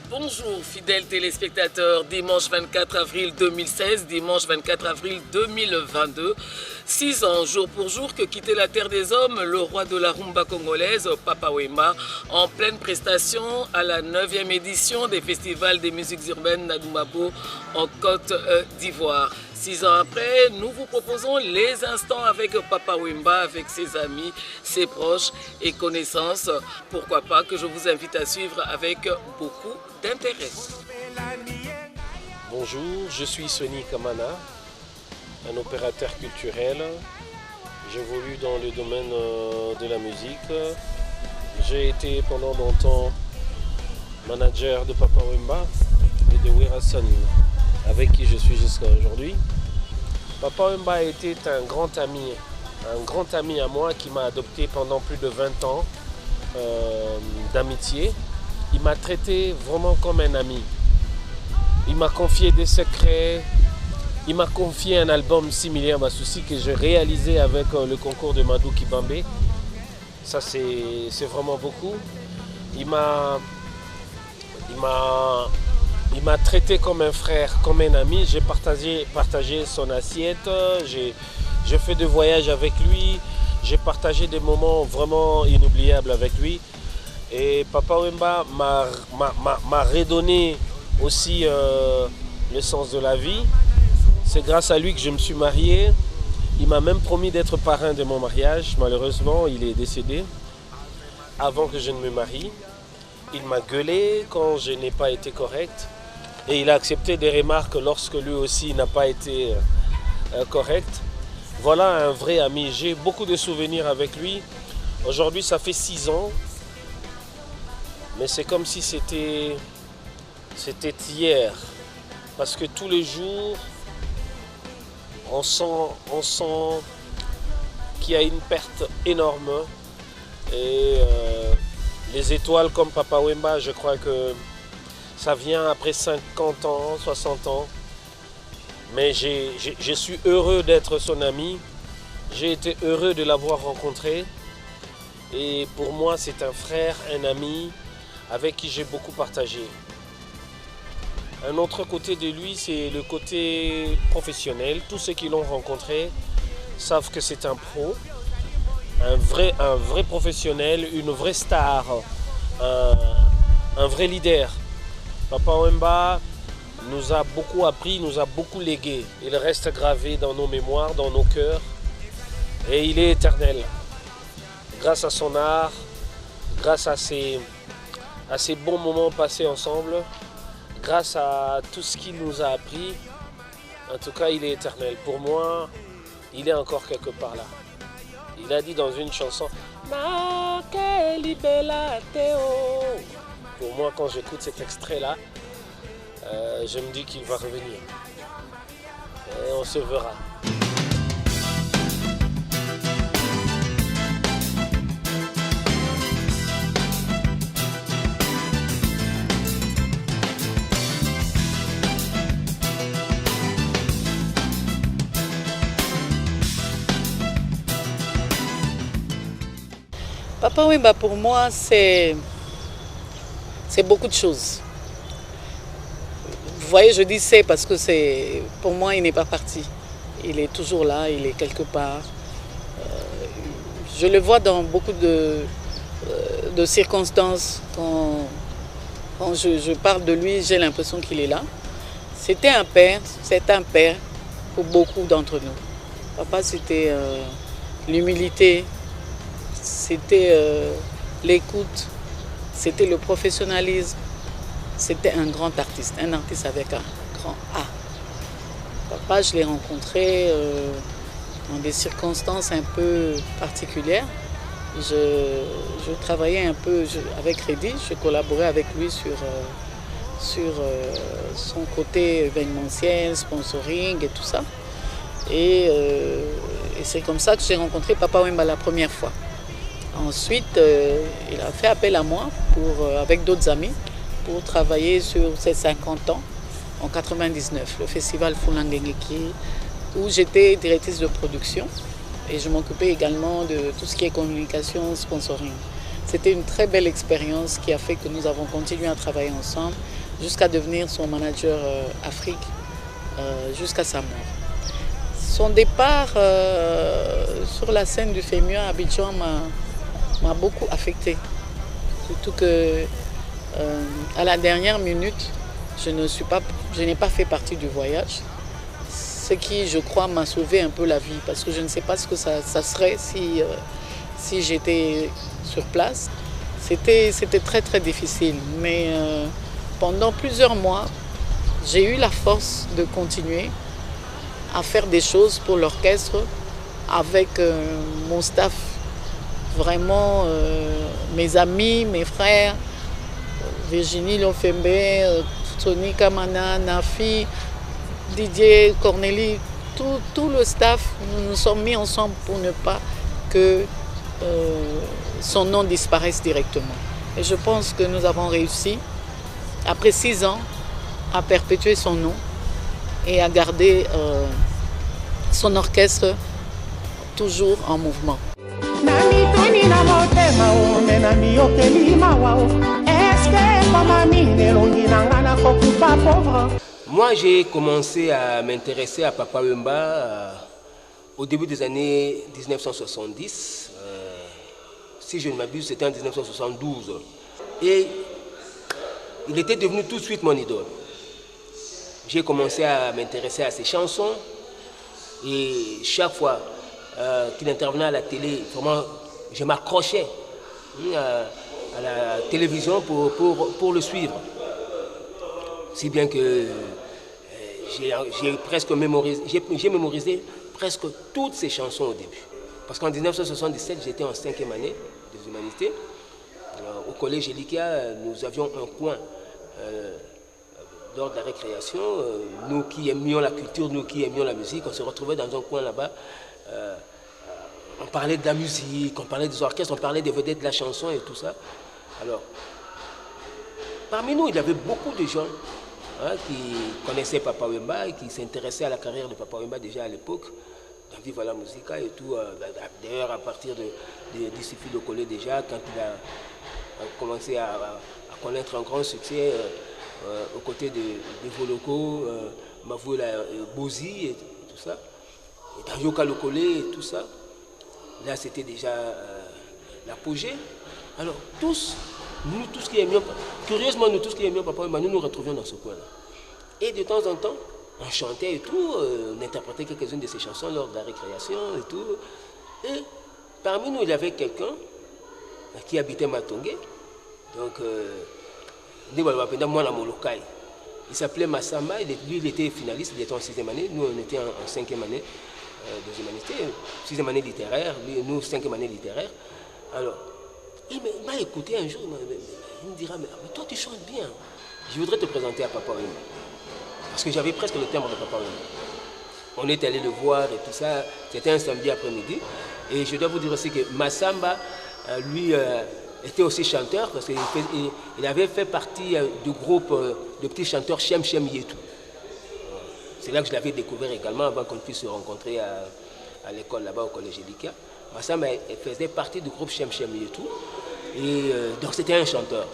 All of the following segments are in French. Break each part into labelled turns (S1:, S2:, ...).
S1: Bonjour fidèles téléspectateurs, dimanche 24 avril 2016, dimanche 24 avril 2022, 6 ans jour pour jour que quittait la terre des hommes le roi de la rumba congolaise, Papa Wemba, en pleine prestation à la 9e édition des festivals des musiques urbaines Nadumabo en Côte d'Ivoire. 6 ans après, nous vous proposons les instants avec Papa Wemba, avec ses amis, ses proches et connaissances. Pourquoi pas que je vous invite à suivre avec beaucoup d'intérêt.
S2: Bonjour, je suis Sonny Kamana, un opérateur culturel. J'évolue dans le domaine de la musique. J'ai été pendant longtemps manager de Papa Wemba et de Werason, avec qui je suis jusqu'à aujourd'hui. Papa Wemba était un grand ami à moi qui m'a adopté pendant plus de 20 ans d'amitié. Il m'a traité vraiment comme un ami. Il m'a confié des secrets. Il m'a confié un album similaire à Bassoussi que j'ai réalisé avec le concours de Madou Kibambé. Ça c'est vraiment beaucoup. Il m'a traité comme un frère, comme un ami. J'ai partagé son assiette. J'ai fait des voyages avec lui. J'ai partagé des moments vraiment inoubliables avec lui. Et Papa Wemba m'a redonné aussi le sens de la vie. C'est grâce à lui que je me suis marié. Il m'a même promis d'être parrain de mon mariage. Malheureusement, il est décédé avant que je ne me marie. Il m'a gueulé quand je n'ai pas été correct. Et il a accepté des remarques lorsque lui aussi n'a pas été correct. Voilà un vrai ami. J'ai beaucoup de souvenirs avec lui. Aujourd'hui, ça fait 6 ans. Mais c'est comme si c'était hier. Parce que tous les jours, on sent qu'il y a une perte énorme. Et les étoiles comme Papa Wemba, je crois que ça vient après 50 ans, 60 ans. Mais je suis heureux d'être son ami. J'ai été heureux de l'avoir rencontré. Et pour moi, c'est un frère, un ami avec qui j'ai beaucoup partagé. Un autre côté de lui, c'est le côté professionnel. Tous ceux qui l'ont rencontré savent que c'est un pro, un vrai professionnel, une vraie star, un vrai leader. Papa Wemba nous a beaucoup appris, nous a beaucoup légué. Il reste gravé dans nos mémoires, dans nos cœurs, et il est éternel. Grâce à son art, grâce à ces bons moments passés ensemble, grâce à tout ce qu'il nous a appris, en tout cas, il est éternel. Pour moi, il est encore quelque part là. Il a dit dans une chanson, Ma que bella Théo. Pour moi, quand j'écoute cet extrait-là, je me dis qu'il va revenir. Et on se verra.
S3: Papa Wemba, pour moi, c'est beaucoup de choses. Vous voyez, je dis c'est parce que pour moi, il n'est pas parti. Il est toujours là, il est quelque part. Je le vois dans beaucoup de circonstances. Quand je parle de lui, j'ai l'impression qu'il est là. C'était un père, c'est un père pour beaucoup d'entre nous. Papa, c'était l'humilité. C'était l'écoute, c'était le professionnalisme, c'était un grand artiste avec un grand A. Papa, je l'ai rencontré dans des circonstances un peu particulières. Je travaillais un peu avec Reddy, je collaborais avec lui sur son côté événementiel, sponsoring et tout ça. Et c'est comme ça que j'ai rencontré Papa Wemba la première fois. Ensuite, il a fait appel à moi avec d'autres amis pour travailler sur ses 50 ans en 99, le festival Fulangengeki, où j'étais directrice de production. et je m'occupais également de tout ce qui est communication, sponsoring. C'était une très belle expérience qui a fait que nous avons continué à travailler ensemble jusqu'à devenir son manager Afrique, jusqu'à sa mort. Son départ sur la scène du FEMUA à Abidjan m'a beaucoup affectée. Surtout que à la dernière minute, je n'ai pas fait partie du voyage. Ce qui, je crois, m'a sauvé un peu la vie, parce que je ne sais pas ce que ça serait si j'étais sur place. C'était très très difficile, mais pendant plusieurs mois, j'ai eu la force de continuer à faire des choses pour l'orchestre avec mon staff, vraiment mes amis, mes frères, Virginie Lofembe, Tony Kamana, Nafi, Didier, Cornélie, tout le staff, nous nous sommes mis ensemble pour ne pas que son nom disparaisse directement. Et je pense que nous avons réussi, après 6 ans, à perpétuer son nom et à garder son orchestre toujours en mouvement.
S4: Moi, j'ai commencé à m'intéresser à Papa Wemba au début des années 1970. Si je ne m'abuse, c'était en 1972. Et il était devenu tout de suite mon idole. J'ai commencé à m'intéresser à ses chansons. Et chaque fois qu'il intervenait à la télé, vraiment, je m'accrochais à la télévision pour le suivre. Si bien que j'ai mémorisé presque toutes ses chansons au début. Parce qu'en 1977, j'étais en 5e année des humanités. Au collège Elikia, nous avions un coin lors de la récréation. Nous qui aimions la culture, nous qui aimions la musique, on se retrouvait dans un coin là-bas. On parlait de la musique, on parlait des orchestres, on parlait des vedettes de la chanson et tout ça. Alors, parmi nous, il y avait beaucoup de gens qui connaissaient Papa Wemba et qui s'intéressaient à la carrière de Papa Wemba déjà à l'époque, dans Viva la Musica et tout. D'ailleurs, à partir du Sifi de Collé déjà, quand il a commencé à connaître un grand succès aux côtés de Voloko, Mavoula Bozi et tout ça, et dans Yoka le Collé et tout ça. Là, c'était déjà l'apogée. Alors, nous tous qui aimions, curieusement, nous tous qui aimions Papa Wemba, nous nous retrouvions dans ce coin-là. Et de temps en temps, on chantait et tout, on interprétait quelques-unes de ses chansons lors de la récréation et tout. Et parmi nous, il y avait quelqu'un qui habitait Matongé. Donc, il s'appelait Massamba, lui il était finaliste, il était en 6e année, nous on était en 5e année des humanités, 6e année littéraire, nous 5e année littéraire. Alors, il m'a écouté un jour, il me dira, mais toi tu chantes bien, je voudrais te présenter à Papa Wemba. Parce que j'avais presque le timbre de Papa Wemba. On est allé le voir et tout ça, c'était un samedi après-midi. Et je dois vous dire aussi que Massamba, lui, était aussi chanteur, parce qu'il avait fait partie du groupe de petits chanteurs Chem Chem Yetou. C'est là que je l'avais découvert également, avant qu'on puisse se rencontrer à l'école là-bas au collège Elikia. Massamba faisait partie du groupe Chem Chem Yetou. Et donc c'était un chanteur.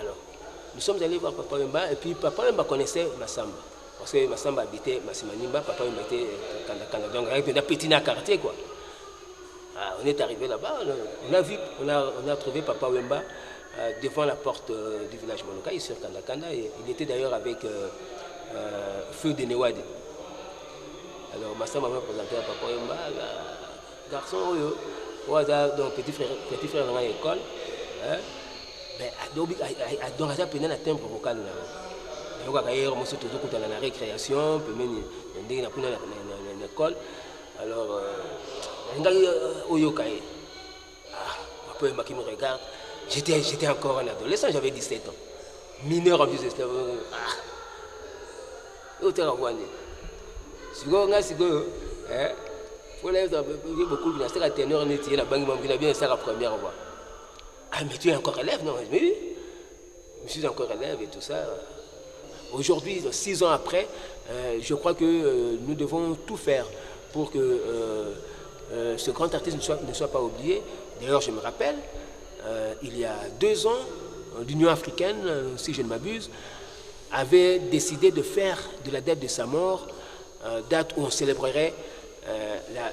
S4: Alors, nous sommes allés voir Papa Wemba, et puis Papa Wemba connaissait Massamba. Parce que Massamba habitait Massimanimba, Papa Wemba était Kandakanda. Donc avec un petit quartier, quoi. On est arrivé là-bas, on a trouvé Papa Wemba devant la porte du village Molokai, sur Kandakanda. Et il était d'ailleurs avec Feu de Newade. Alors Massamba m'a présenté à Papa Wemba, garçon, donc petit frère dans l'école. Donc il a pris un timbre vocal. Donc il a la récréation, il a pris l'école. Alors, Papa Wemba qui me regarde, j'étais encore un adolescent, j'avais 17 ans. Mineur en plus, c'était... Ah, mais tu es encore élève, non? Oui, je suis encore élève et tout ça. Aujourd'hui, 6 ans après, je crois que nous devons tout faire pour que ce grand artiste ne soit pas oublié. D'ailleurs, je me rappelle, il y a 2 ans, l'Union africaine, si je ne m'abuse, avait décidé de faire de la date de sa mort, date où on célébrerait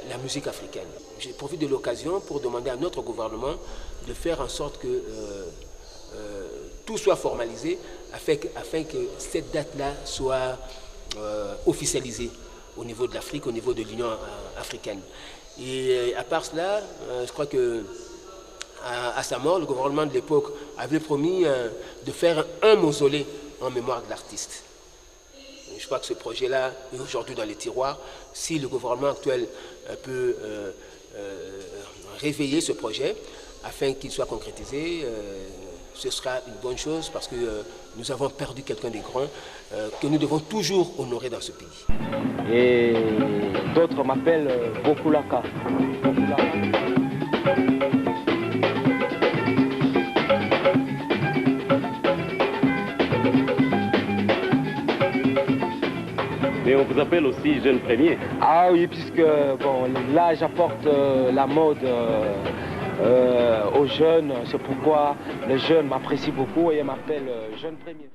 S4: la musique africaine. J'ai profité de l'occasion pour demander à notre gouvernement de faire en sorte que tout soit formalisé afin que cette date-là soit officialisée au niveau de l'Afrique, au niveau de l'Union africaine. Et à part cela, je crois que à sa mort, le gouvernement de l'époque avait promis de faire un mausolée en mémoire de l'artiste. Je crois que ce projet-là est aujourd'hui dans les tiroirs. Si le gouvernement actuel peut réveiller ce projet afin qu'il soit concrétisé, ce sera une bonne chose parce que nous avons perdu quelqu'un de grand que nous devons toujours honorer dans ce pays.
S5: Et d'autres m'appellent Bokulaka.
S6: Mais on vous appelle aussi jeune premier.
S5: Ah oui, puisque bon, là j'apporte la mode aux jeunes, c'est pourquoi les jeunes m'apprécient beaucoup et m'appellent jeune premier.